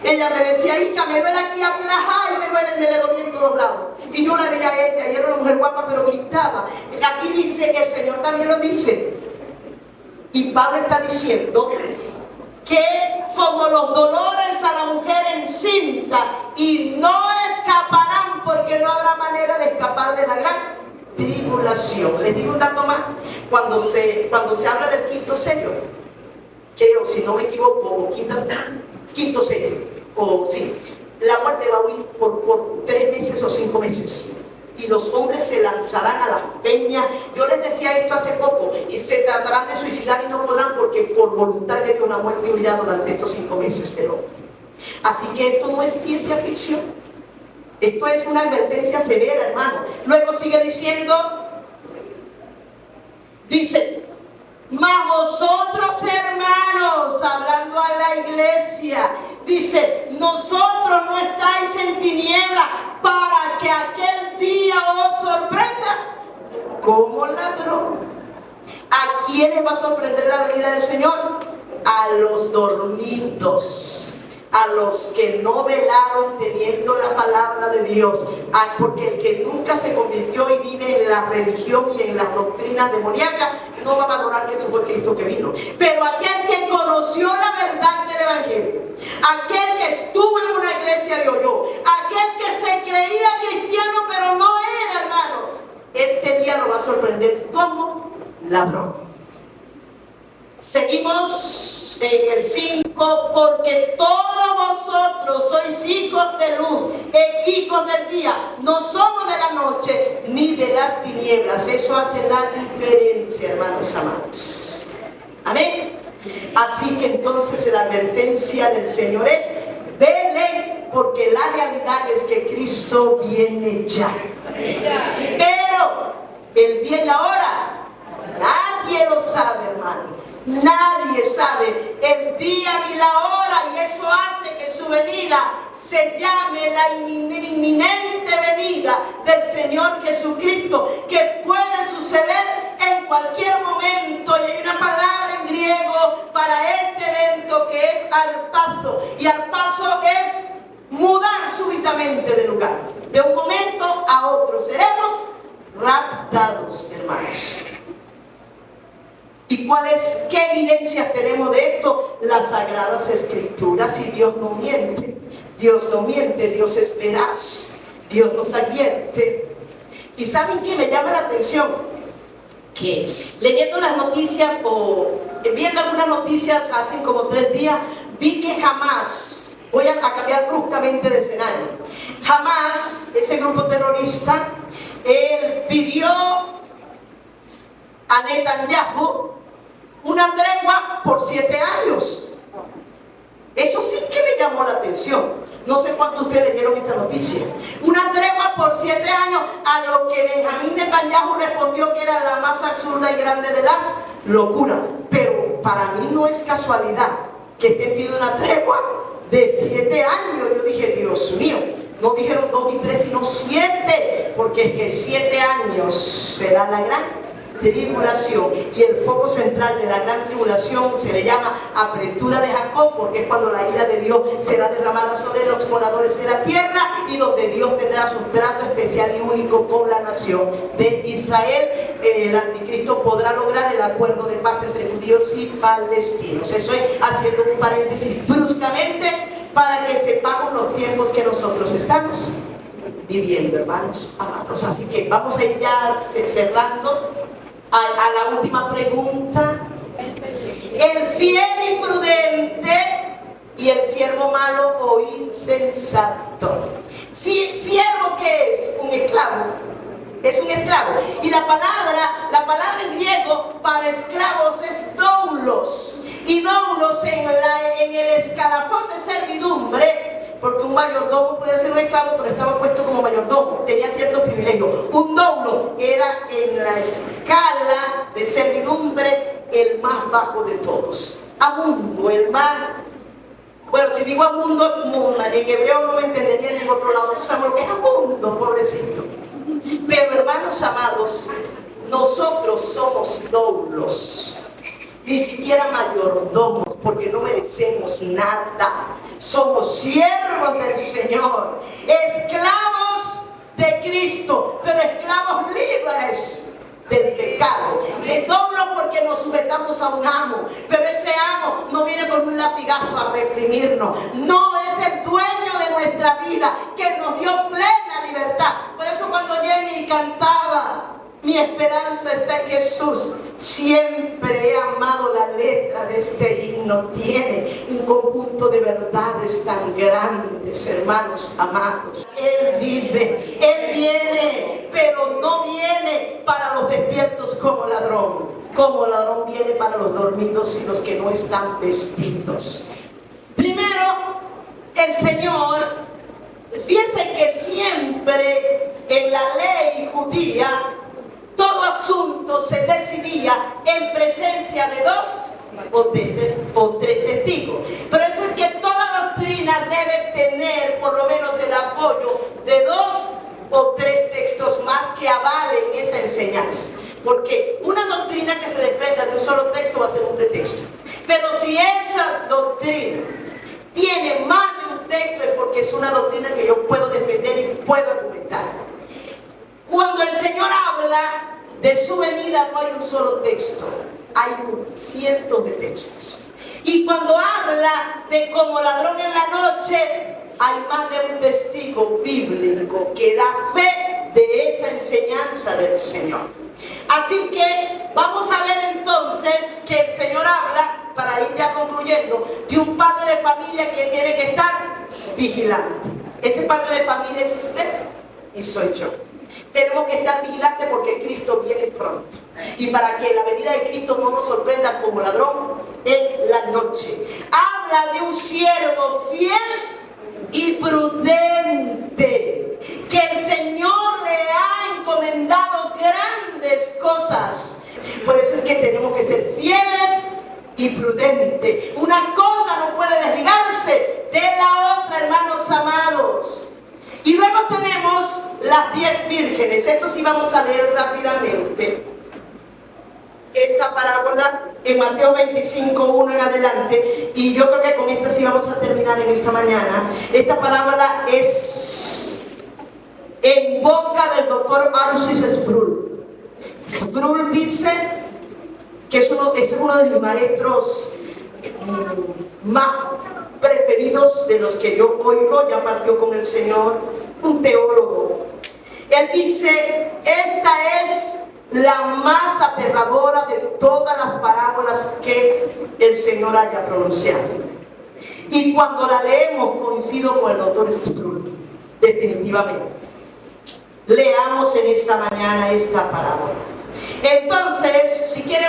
Speaker 1: Ella me decía, hija, me duele aquí atrás, ay, me le dolía en todos lados. Y yo la veía a ella, y era una mujer guapa, pero gritaba. Aquí dice, el Señor también lo dice. Y Pablo está diciendo que como los dolores a la mujer encinta, y no escaparán, porque no habrá manera de escapar de la gran tribulación. Les digo un dato más. Cuando se habla del quinto sello, creo, si no me equivoco, quinto sello, o sí, la muerte va a huir por 3 meses o 5 meses, y los hombres se lanzarán a las peñas. Yo les decía esto hace poco, y se tratarán de suicidar y no podrán, porque por voluntad de Dios la muerte huirá durante estos 5 meses del hombre. Así que esto no es ciencia ficción, esto es una advertencia severa, hermano. Luego sigue diciendo, dice, mas vosotros, hermanos, hablando a la iglesia, dice, nosotros no estáis en tinieblas, para que aquel día os sorprenda como ladrón. ¿A quiénes va a sorprender la venida del Señor? A los dormidos, a los que no velaron teniendo la palabra de Dios. Porque el que nunca se convirtió y vive en la religión y en las doctrinas demoníacas, no va a valorar que eso fue Cristo que vino. Pero aquel que conoció la verdad del Evangelio, aquel que estuvo en una iglesia y oyó, aquel que se creía cristiano pero no era, hermanos, este día lo va a sorprender como ladrón. Seguimos en el 5, porque todos vosotros sois hijos de luz e hijos del día, no somos de la noche ni de las tinieblas. Eso hace la diferencia, hermanos amados. Amén. Así que entonces la advertencia del Señor es, velen, porque la realidad es que Cristo viene ya. Pero el día y la hora nadie lo sabe, hermano. Nadie sabe el día ni la hora, y eso hace que su venida se llame la inminente venida del Señor Jesucristo, que puede suceder en cualquier momento. Y hay una palabra en griego para este evento que es arpazo, y arpazo es mudar súbitamente de lugar, de un momento a otro. Seremos raptados, hermanos. ¿Y qué evidencias tenemos de esto? Las Sagradas Escrituras. Y Dios no miente, Dios no miente, Dios es veraz, Dios nos advierte. ¿Y saben qué me llama la atención? Que leyendo las noticias o viendo algunas noticias hace como 3 días, vi que Hamas, voy a cambiar bruscamente de escenario, Hamas, ese grupo terrorista, él pidió a Netanyahu una tregua por 7 años. Eso sí que me llamó la atención. No sé cuántos de ustedes leyeron esta noticia. Una tregua por 7 años a lo que Benjamín Netanyahu respondió que era la más absurda y grande de las locuras. Pero para mí no es casualidad que esté pidiendo una tregua de 7 años. Yo dije, Dios mío, no dijeron 2 ni 3, sino 7, porque es que 7 años será la gran tribulación, y el foco central de la gran tribulación se le llama apretura de Jacob, porque es cuando la ira de Dios será derramada sobre los moradores de la tierra, y donde Dios tendrá su trato especial y único con la nación de Israel. El anticristo podrá lograr el acuerdo de paz entre judíos y palestinos. Estoy haciendo un paréntesis bruscamente para que sepamos los tiempos que nosotros estamos viviendo, hermanos amados. Así que vamos a ir ya cerrando a la última pregunta. El fiel y prudente y el siervo malo o insensato. ¿Siervo qué es? Un esclavo. Es un esclavo. Y la palabra en griego para esclavos es doulos. Y doulos en el escalafón de servidumbre, porque un mayordomo puede ser un esclavo, pero estaba puesto como mayordomo, tenía ciertos privilegios. Un doulo era en la escala de servidumbre el más bajo de todos. Amundo, el más... Bueno, si digo amundo, en hebreo no me entendería ni en otro lado. Tú sabes lo que es amundo, pobrecito. Pero hermanos amados, nosotros somos doulos, ni siquiera mayordomos, porque no merecemos nada. Somos siervos del Señor, esclavos de Cristo, pero esclavos libres del pecado. De doulo porque nos sujetamos a un amo, pero ese amo no viene con un latigazo a reprimirnos. No, es el dueño de nuestra vida, que nos dio plena libertad. Por eso cuando Jenny cantaba, mi esperanza está en Jesús, siempre he amado la letra de este himno. Tiene un conjunto de verdades tan grandes, hermanos amados. Él vive, Él viene, pero no viene para los despiertos como ladrón. Como ladrón viene para los dormidos y los que no están vestidos. Primero, el Señor, fíjense que siempre en la ley judía, todo asunto se decidía en presencia de 2 o 3 testigos. Pero eso es que toda doctrina debe tener por lo menos el apoyo de 2 o 3 textos más que avalen esa enseñanza. Porque una doctrina que se desprenda de un solo texto va a ser un pretexto. Pero si esa doctrina tiene más de un texto, es porque es una doctrina que yo puedo defender y puedo argumentar. Cuando el Señor habla de su venida no hay un solo texto, hay cientos de textos. Y cuando habla de como ladrón en la noche, hay más de un testigo bíblico que da fe de esa enseñanza del Señor. Así que vamos a ver entonces que el Señor habla, para ir ya concluyendo, de un padre de familia que tiene que estar vigilante. Ese padre de familia es usted y soy yo. Tenemos que estar vigilantes porque Cristo viene pronto. Y para que la venida de Cristo no nos sorprenda como ladrón en la noche. Habla de un siervo fiel y prudente, que el Señor le ha encomendado grandes cosas. Por eso es que tenemos que ser fieles y prudentes. Una cosa no puede desligarse de la otra, hermanos amados. Y luego tenemos las 10 vírgenes. Esto sí vamos a leer rápidamente. Esta parábola en Mateo 25, 1 en adelante. Y yo creo que con esta sí vamos a terminar en esta mañana. Esta parábola es en boca del doctor Arcis Sproul. Sproul dice que es uno de mis maestros más preferidos, de los que yo oigo. Ya partió con el Señor, un teólogo. Él dice, esta es la más aterradora de todas las parábolas que el Señor haya pronunciado. Y cuando la leemos coincido con el doctor Sproul, definitivamente. Leamos en esta mañana esta parábola. Entonces, si quiere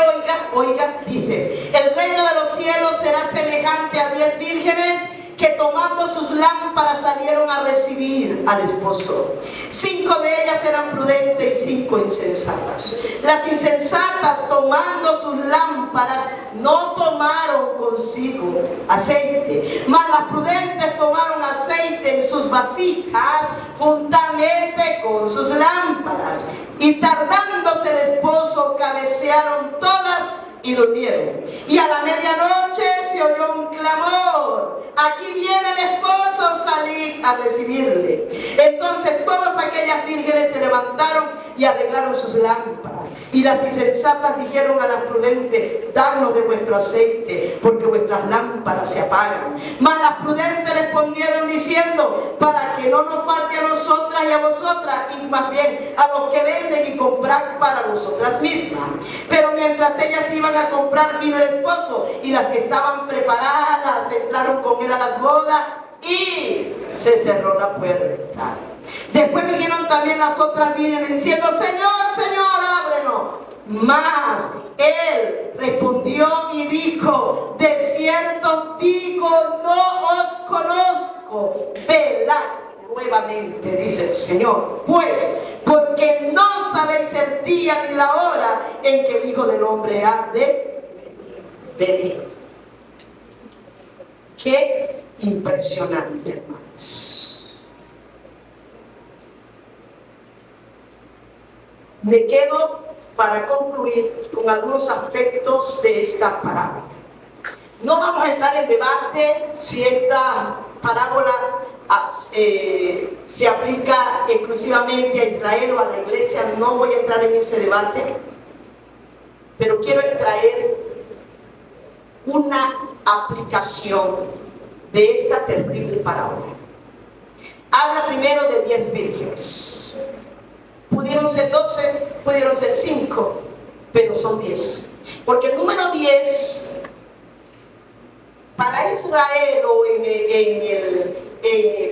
Speaker 1: oiga, dice: el reino de los cielos será semejante a 10 vírgenes que tomando sus lámparas salieron a recibir al esposo. 5 de ellas eran prudentes y 5 insensatas. Las insensatas, tomando sus lámparas, no tomaron consigo aceite, mas las prudentes tomaron aceite en sus vasijas juntamente con sus lámparas. Y tardándose el esposo, cabecearon todas y durmieron. Y a la medianoche se oyó un clamor: aquí viene el esposo, salid a recibirle. Entonces todas aquellas vírgenes se levantaron y arreglaron sus lámparas. Y las insensatas dijeron a las prudentes: dadnos de vuestro aceite, porque vuestras lámparas se apagan. Mas las prudentes respondieron diciendo: para que no nos falte a nosotras y a vosotras, y más bien a los que venden, y comprar para vosotras mismas. Pero mientras ellas iban a comprar, vino el esposo, y las que estaban preparadas entraron con él a las bodas, y se cerró la puerta. Después vinieron también las otras vírgenes diciendo: Señor, Señor, ábrenos. Mas él respondió y dijo: de cierto digo, no os conozco. Velad nuevamente, dice el Señor, pues porque no sabéis el día ni la hora en que el Hijo del Hombre ha de venir. Qué impresionante, hermanos. Me quedo para concluir con algunos aspectos de esta parábola. No vamos a entrar en debate si esta parábola se aplica exclusivamente a Israel o a la iglesia. No voy a entrar en ese debate, pero quiero extraer una aplicación de esta terrible parábola. Habla primero de 10 vírgenes. Pudieron ser 12, pudieron ser 5, pero son 10. Porque el número 10 para Israel o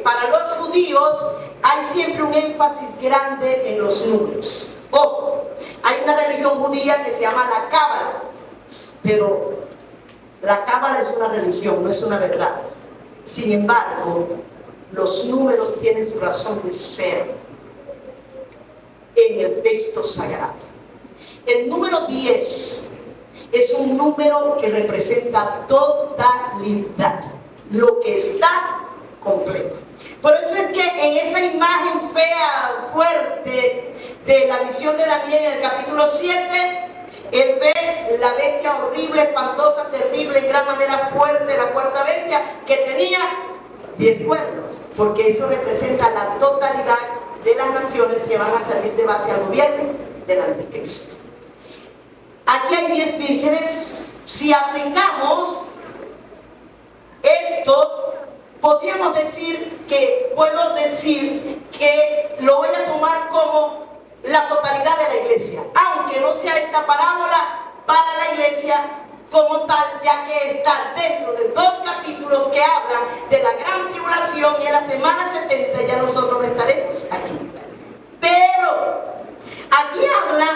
Speaker 1: para los judíos hay siempre un énfasis grande en los números. Ojo, hay una religión judía que se llama la Cábala, pero la Cábala es una religión, no es una verdad. Sin embargo, los números tienen su razón de ser en el texto sagrado. El número 10 es un número que representa totalidad, lo que está completo. Por eso es que en esa imagen fea, fuerte, de la visión de Daniel en el capítulo 7, él ve la bestia horrible, espantosa, terrible, en gran manera fuerte, la cuarta bestia, que tenía 10 cuernos, porque eso representa la totalidad de las naciones que van a salir de base al gobierno del anticristo. Aquí hay 10 vírgenes. Si aplicamos esto, podríamos decir que, puedo decir que lo voy a tomar como la totalidad de la iglesia, aunque no sea esta parábola para la iglesia como tal, ya que está dentro de 2 capítulos que hablan de la gran tribulación, y en la semana 70 ya nosotros no estaremos aquí. Pero aquí habla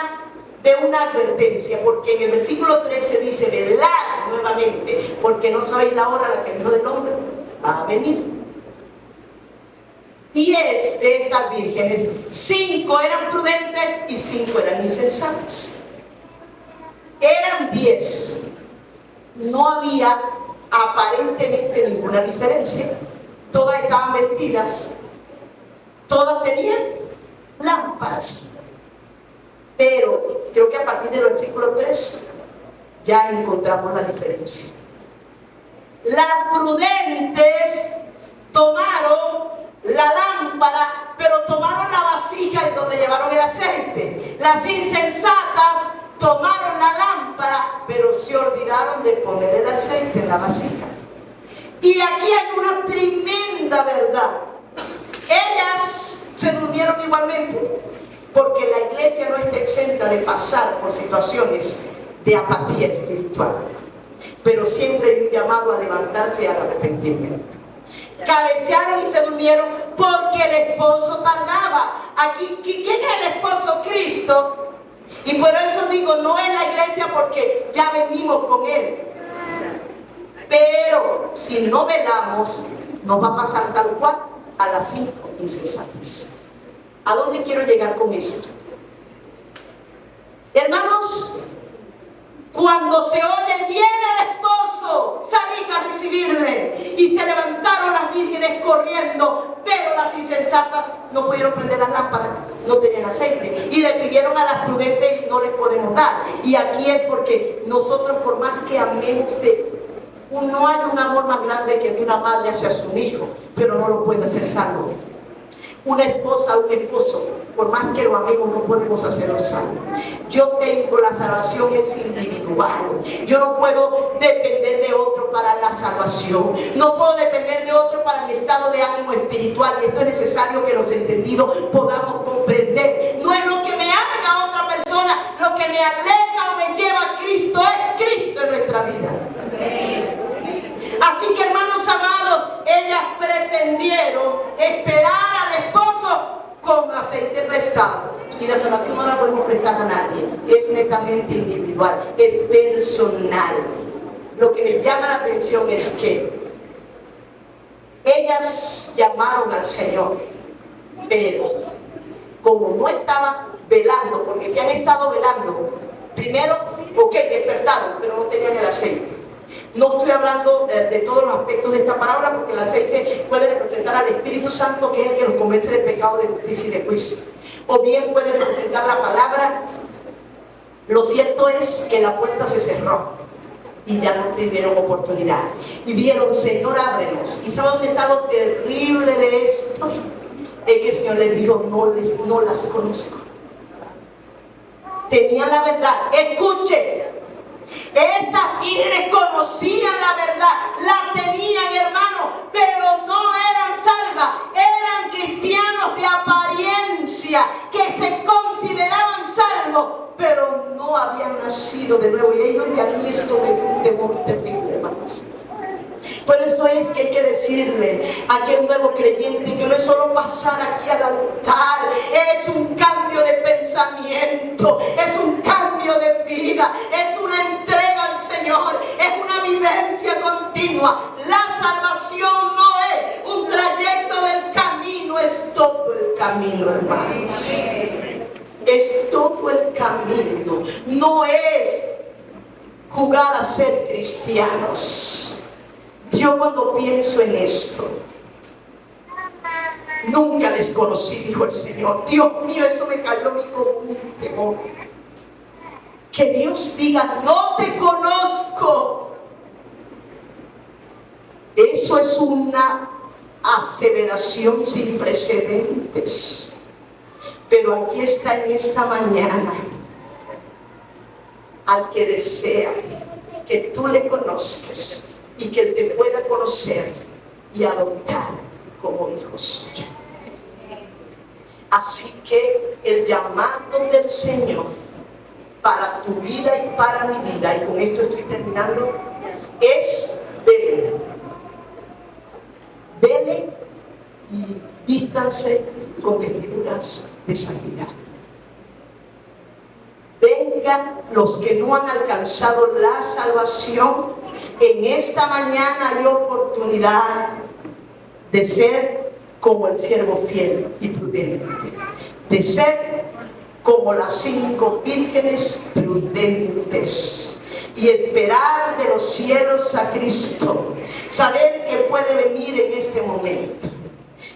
Speaker 1: de una advertencia, porque en el versículo 13 dice: velad nuevamente, porque no sabéis la hora a la que el Hijo del Hombre va a venir. 10 de estas vírgenes, 5 eran prudentes y 5 eran insensatas. Eran 10. No había aparentemente ninguna diferencia. Todas estaban vestidas, todas tenían lámparas. Pero creo que a partir del versículo 3 ya encontramos la diferencia. Las prudentes tomaron la lámpara, pero tomaron la vasija en donde llevaron el aceite. Las insensatas tomaron la lámpara, pero se olvidaron de poner el aceite en la vasija. Y aquí hay una tremenda verdad. Ellas se durmieron igualmente, porque la iglesia no está exenta de pasar por situaciones de apatía espiritual, pero siempre hay un llamado a levantarse y al arrepentimiento. Cabecearon y se durmieron porque el esposo tardaba. Aquí, ¿quién es el esposo? Cristo. Y por eso digo, no es la iglesia, porque ya venimos con él. Pero si no velamos, nos va a pasar tal cual a las 5 insensatas. ¿A dónde quiero llegar con esto? Hermanos, cuando se oye viene el esposo, salí a recibirle, y se levantaron las vírgenes corriendo, pero las insensatas no pudieron prender las lámparas, no tenían aceite, y le pidieron a las prudentes y no les podemos dar. Y aquí es porque nosotros, por más que amemos, no hay un amor más grande que de una madre hacia su hijo, pero no lo puede hacer salvo. Una esposa, un esposo, por más que lo amemos, no podemos hacerlo salvo. Yo tengo, la salvación es individual. Yo no puedo depender de otro para la salvación. No puedo depender de otro para mi estado de ánimo espiritual. Y esto es necesario que los entendidos podamos comprender. No es lo que me haga otra persona, lo que me aleja o me lleva a Cristo, es Cristo en nuestra vida. Así que, hermanos amados, ellas pretendieron esperar al esposo con aceite prestado. Y la salvación no la podemos prestar a nadie. Es netamente individual, es personal. Lo que me llama la atención es que ellas llamaron al Señor, pero como no estaban velando, porque se han estado velando, primero, despertaron, pero no tenían el aceite. No estoy hablando de todos los aspectos de esta parábola, porque el aceite puede representar al Espíritu Santo, que es el que nos convence de pecado, de justicia y de juicio. O bien puede representar la palabra. Lo cierto es que la puerta se cerró y ya no tuvieron oportunidad. Y dijeron: Señor, ábrenos. ¿Y sabe dónde está lo terrible de esto? Es que el Señor les dijo: no las conozco. Tenían la verdad. Escuchen. Estas vírgenes conocían la verdad, la tenían, hermano, pero no eran salvas. Eran cristianos de apariencia, que se consideraban salvos, pero no habían nacido de nuevo. Y ahí es donde a mí esto me dio un temor terrible, hermanos. Por eso es que hay que decirle a aquel nuevo creyente que no es solo pasar aquí al altar, es un cambio de pensamiento, es un cambio de vida, es una entrega al Señor, es una vivencia continua. La salvación no es un trayecto del camino, es todo el camino, hermanos. Es todo el camino, no es jugar a ser cristianos. Yo, cuando pienso en esto, nunca les conocí, dijo el Señor. Dios mío, eso me cayó a mí como un temor. Que Dios diga: no te conozco. Eso es una aseveración sin precedentes. Pero aquí está en esta mañana al que desea que tú le conozcas y que Él te pueda conocer y adoptar como hijo suyo. Así que el llamado del Señor para tu vida y para mi vida, y con esto estoy terminando, es: vele. Vele y vístanse con vestiduras de santidad. Vengan los que no han alcanzado la salvación. En esta mañana hay oportunidad de ser como el siervo fiel y prudente, de ser como las 5 vírgenes prudentes y esperar de los cielos a Cristo, saber que puede venir en este momento,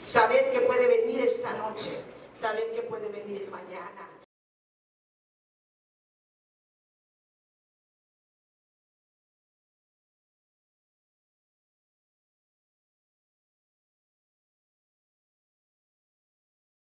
Speaker 1: saber que puede venir esta noche, saber que puede venir mañana.